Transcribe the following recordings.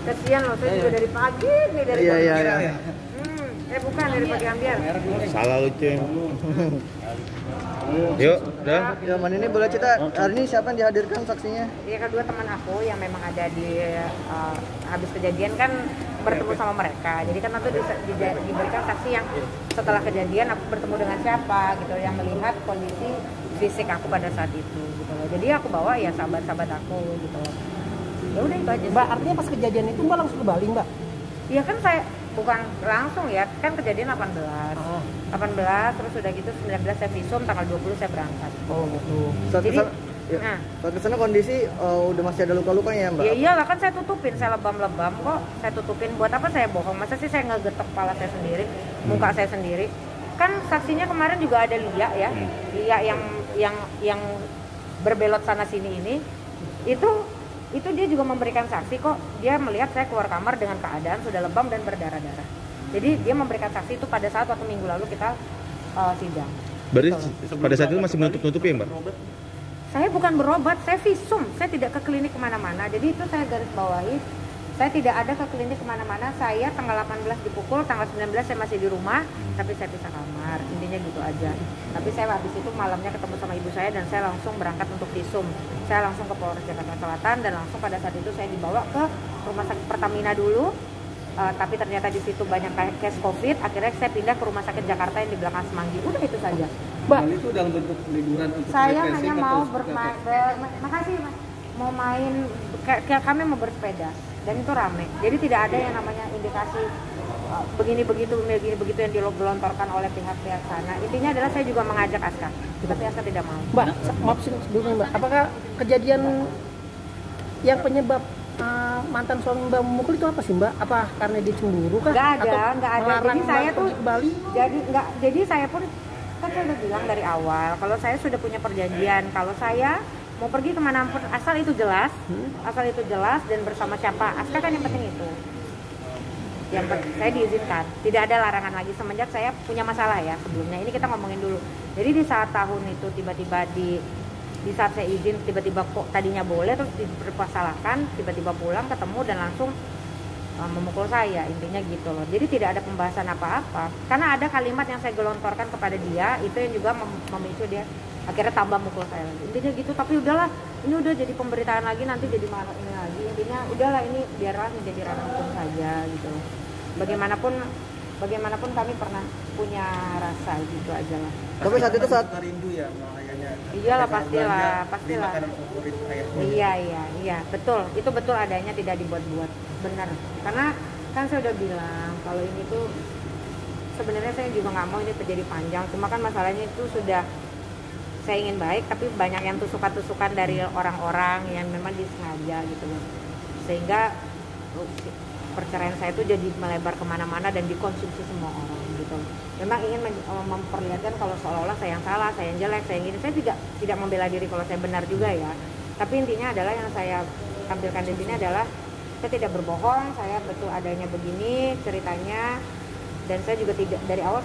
Kasihan loh, saya juga dari pagi nih dari pagi. Iya. Bukan dari pagi ambiar. Salah lu Ceng. Yuk, udah. Ya, Man ini boleh cerita hari ini siapa yang dihadirkan saksinya? Iya, kedua teman aku yang memang ada di habis kejadian kan bertemu sama mereka. Jadi kan nanti diberikan saksi yang setelah kejadian aku bertemu dengan siapa gitu, yang melihat kondisi fisik aku pada saat itu gitu loh. Jadi aku bawa ya sahabat-sahabat aku gitu loh. Ya udah itu aja. Mbak, artinya pas kejadian itu Mbak langsung ke Bali, Mbak? Iya kan saya bukan langsung ya, kan kejadian 18. 18 terus udah gitu 19 saya visum, tanggal 20 saya berangkat. Oh gitu. Saat kesana kondisi udah masih ada luka-luka ya Mbak? Ya iyalah kan saya tutupin, saya lebam-lebam kok. Saya tutupin, buat apa saya bohong? Masa sih saya ngegetok kepala saya sendiri, muka saya sendiri. Kan saksinya kemarin juga ada Lia ya. Lia yang berbelot sana sini ini. Itu dia juga memberikan saksi kok. Dia melihat saya keluar kamar dengan keadaan sudah lebam dan berdarah-darah. Jadi dia memberikan saksi itu pada saat waktu minggu lalu kita sidang. Berarti pada saat itu masih menutup-nutupi ya Mbak? Saya bukan berobat, saya visum. Saya tidak ke klinik kemana-mana. Jadi itu saya garis bawahi. Saya tidak ada ke klinik kemana-mana. Saya tanggal 18 dipukul, tanggal 19 saya masih di rumah, tapi saya pisah kamar. Intinya gitu aja. Tapi saya habis itu malamnya ketemu sama ibu saya dan saya langsung berangkat untuk visum. Saya langsung ke Polres Jakarta Selatan dan langsung pada saat itu saya dibawa ke rumah sakit Pertamina dulu. Tapi ternyata di situ banyak case COVID. Akhirnya saya pindah ke rumah sakit Jakarta yang di belakang Semanggi. Udah itu saja. Mbak, itu dalam bentuk liburan untuk saya hanya mau makasih Mas. Mau main, kami mau bersepeda dan itu rame. Jadi tidak ada yang namanya indikasi begini begitu yang dilontarkan oleh pihak-pihak sana. Intinya adalah saya juga mengajak Aska, tapi Aska tidak mau. Mbak, maaf sebelumnya Mbak, apakah kejadian yang penyebab mantan suami Mbak memukul itu apa sih Mbak? Apa karena dia cemburu kah? Nggak ada. Jadi saya tuh Bali? Jadi saya pun kan saya udah bilang dari awal kalau saya sudah punya perjanjian kalau saya mau pergi kemanapun asal itu jelas dan bersama siapa. Aska kan yang penting itu. Saya diizinkan, tidak ada larangan lagi semenjak saya punya masalah ya sebelumnya. Ini kita ngomongin dulu. Jadi di saat tahun itu tiba-tiba di saat saya izin tiba-tiba kok tadinya boleh terus dipermasalahkan, tiba-tiba pulang ketemu dan langsung memukul saya, intinya gitu loh. Jadi tidak ada pembahasan apa-apa karena ada kalimat yang saya gelontorkan kepada dia itu yang juga memicu dia akhirnya tambah mukul saya lagi, intinya gitu. Tapi udahlah, ini udah jadi pemberitaan lagi, nanti jadi mana ini lagi, intinya udahlah ini biarlah menjadi ranah hukum saja gitu loh. Bagaimanapun kami pernah punya rasa gitu aja lah. Tapi saat itu rindu ya makanya. Iyalah pastilah. Iya, betul. Itu betul adanya, tidak dibuat-buat. Benar. Karena kan saya udah bilang kalau ini tuh sebenarnya saya juga nggak mau ini terjadi panjang. Cuma kan masalahnya itu sudah saya ingin baik, tapi banyak yang tusukan-tusukan dari orang-orang yang memang disengaja gitu loh. Sehingga perceraian saya itu jadi melebar kemana-mana dan dikonsumsi semua orang gitu. Memang ingin memperlihatkan kalau seolah-olah saya yang salah, saya yang jelek, saya yang gini. Saya tidak membela diri kalau saya benar juga ya. Tapi intinya adalah yang saya tampilkan di sini adalah saya tidak berbohong, saya betul adanya begini ceritanya. Dan saya juga tidak, dari awal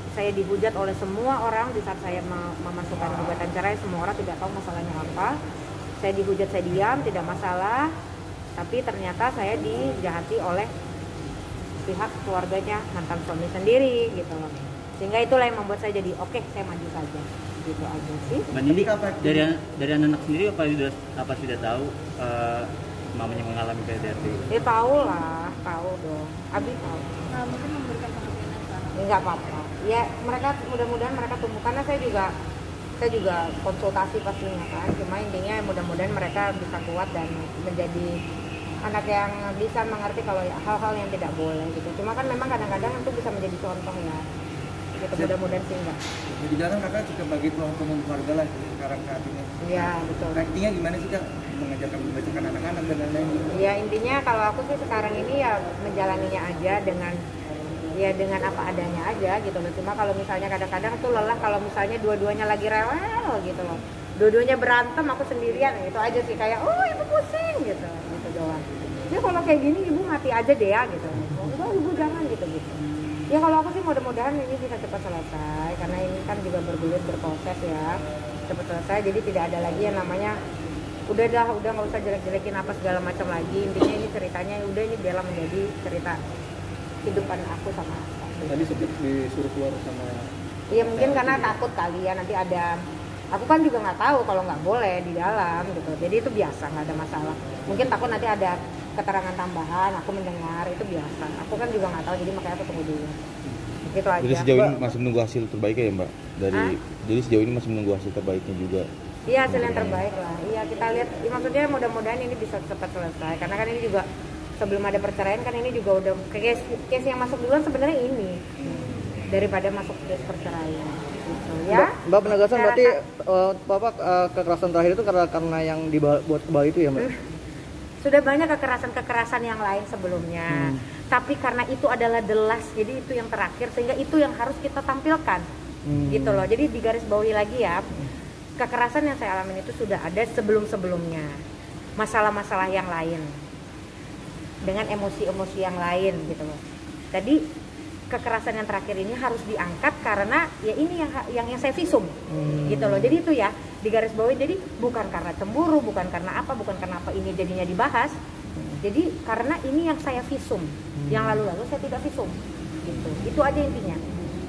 saya dihujat oleh semua orang di saat saya memasukkan gugatan cerai. Semua orang tidak tahu masalahnya apa. Saya dihujat, saya diam, tidak masalah. Tapi ternyata saya dijahati oleh pihak keluarganya mantan suami sendiri gitu loh. Sehingga itulah yang membuat saya jadi oke, saya maju saja. Gitu aja sih. Mbak Nindi, dari anak sendiri apa sudah tahu mamanya mengalami PDRT? Ya tahu dong. Abi tahu. Nah, mungkin memberikan pengertian yang sana. Enggak apa-apa. Ya mereka mudah-mudahan mereka tumbuh, karena saya juga konsultasi pastinya kan. Cuma intinya mudah-mudahan mereka bisa kuat dan menjadi anak yang bisa mengerti kalau hal-hal yang tidak boleh gitu. Cuma kan memang kadang-kadang itu bisa menjadi contoh ya. Gitu, mudah-mudahan sih enggak. Jadi jarang kakak juga bagi peluang umum keluarga lah sekarang saat ini. Iya betul. Intinya gimana sih kak mengajarkan membacakan anak-anak dan lain-lain? Ya intinya kalau aku sih sekarang ini ya menjalaninya aja dengan apa adanya aja gitu loh. Cuma kalau misalnya kadang-kadang tuh lelah kalau misalnya dua-duanya lagi rewel gitu loh. Dua-duanya berantem, aku sendirian gitu aja sih, kayak oh ibu pusing gitu doang. Ya kalau kayak gini ibu mati aja deh ya gitu. Enggak ibu jangan gitu. Ya kalau aku sih mudah-mudahan ini bisa cepat selesai karena ini kan juga bergulir berproses ya, cepat selesai. Jadi tidak ada lagi yang namanya udah nggak usah jelek-jelekin apa segala macam lagi, intinya ini ceritanya udah ini biarlah menjadi cerita kehidupan aku sama Aska. Tadi sempat disuruh keluar sama. Iya mungkin karena takut kali ya nanti ada, aku kan juga nggak tahu kalau nggak boleh di dalam gitu, jadi itu biasa, nggak ada masalah. Mungkin takut nanti ada keterangan tambahan, aku mendengar itu biasa. Aku kan juga nggak tahu, jadi makanya aku tunggu dulu. Gitu aja. Jadi sejauh ini masih menunggu hasil terbaiknya ya Mbak? Jadi sejauh ini masih menunggu hasil terbaiknya juga? Iya, hasil yang terbaik lah. Iya, kita lihat, ya, maksudnya mudah-mudahan ini bisa cepat selesai. Karena kan ini juga sebelum ada perceraian kan ini juga udah case yang masuk duluan sebenarnya ini daripada masuk case perceraian. Gitu, ya. Mbak penegasan berarti kekerasan terakhir itu karena yang dibuat kembali itu ya Mbak? Sudah banyak kekerasan yang lain sebelumnya, tapi karena itu adalah the last, jadi itu yang terakhir, sehingga itu yang harus kita tampilkan, gitu loh. Jadi digarisbawahi lagi ya, kekerasan yang saya alami itu sudah ada sebelumnya, masalah-masalah yang lain, dengan emosi-emosi yang lain, gitu loh. Jadi kekerasan yang terakhir ini harus diangkat karena ya ini yang saya visum, gitu loh. Jadi itu ya digarisbawahi, jadi bukan karena cemburu, bukan karena apa ini jadinya dibahas. Jadi karena ini yang saya visum, yang lalu-lalu saya tidak visum, gitu. Itu aja intinya.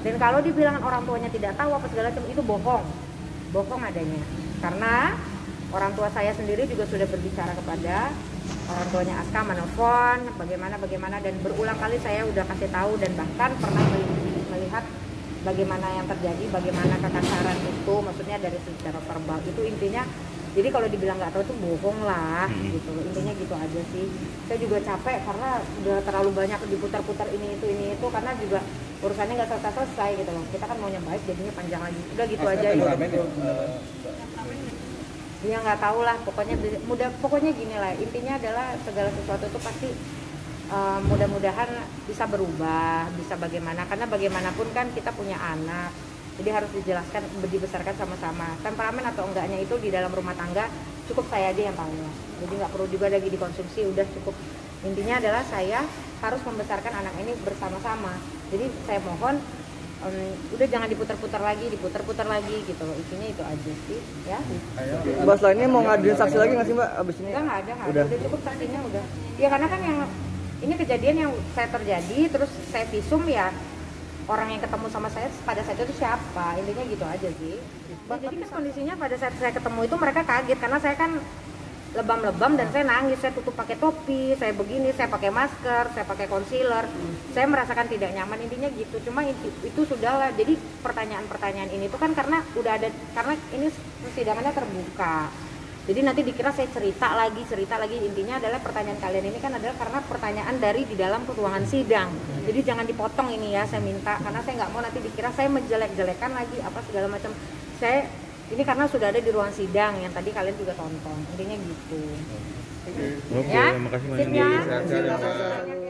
Dan kalau dibilang orang tuanya tidak tahu apa segala macam, itu bohong adanya. Karena orang tua saya sendiri juga sudah berbicara kepada orang tuanya Aska, menelpon bagaimana, dan berulang kali saya udah kasih tahu, dan bahkan pernah melihat bagaimana yang terjadi, bagaimana kekasaran itu, maksudnya dari secara verbal itu intinya. Jadi kalau dibilang nggak tahu itu bohong lah, gitu loh. Intinya gitu aja sih. Saya juga capek karena udah terlalu banyak diputar-putar ini itu, karena juga urusannya nggak selesai gitu loh. Kita kan maunya baik, jadinya panjang lagi. Udah gitu aja. Ya nggak tahu lah, pokoknya gini lah, intinya adalah segala sesuatu itu pasti mudah-mudahan bisa berubah, bisa bagaimana, karena bagaimanapun kan kita punya anak, jadi harus dijelaskan, dibesarkan sama-sama. Temperamen atau enggaknya itu di dalam rumah tangga cukup saya aja yang tahu, jadi nggak perlu juga lagi dikonsumsi, udah cukup. Intinya adalah saya harus membesarkan anak ini bersama-sama, jadi saya mohon udah jangan diputar-putar lagi gitu loh. Intinya itu aja sih ya. Mbak selain ini mau ngaduin saksi lagi nggak sih Mbak abis ini? Nggak ada, udah cukup saksinya udah. Ya karena kan yang ini kejadian yang saya terjadi, terus saya visum ya, orang yang ketemu sama saya pada saat itu siapa, intinya gitu aja sih. Ya, jadi kan kondisinya pada saat saya ketemu itu mereka kaget karena saya kan lebam-lebam dan saya nangis, saya tutup pakai topi, saya begini, saya pakai masker, saya pakai concealer, saya merasakan tidak nyaman, intinya gitu. Cuma itu sudahlah. Jadi pertanyaan-pertanyaan ini tuh kan karena udah ada, karena ini persidangannya terbuka. Jadi nanti dikira saya cerita lagi. Intinya adalah pertanyaan kalian ini kan adalah karena pertanyaan dari di dalam ruangan sidang. Jadi jangan dipotong ini ya, saya minta, karena saya nggak mau nanti dikira saya menjelek-jelekan lagi apa segala macam. Ini karena sudah ada di ruang sidang yang tadi kalian juga tonton, intinya gitu. Oke, Ya? makasih Sip ya? Mbak.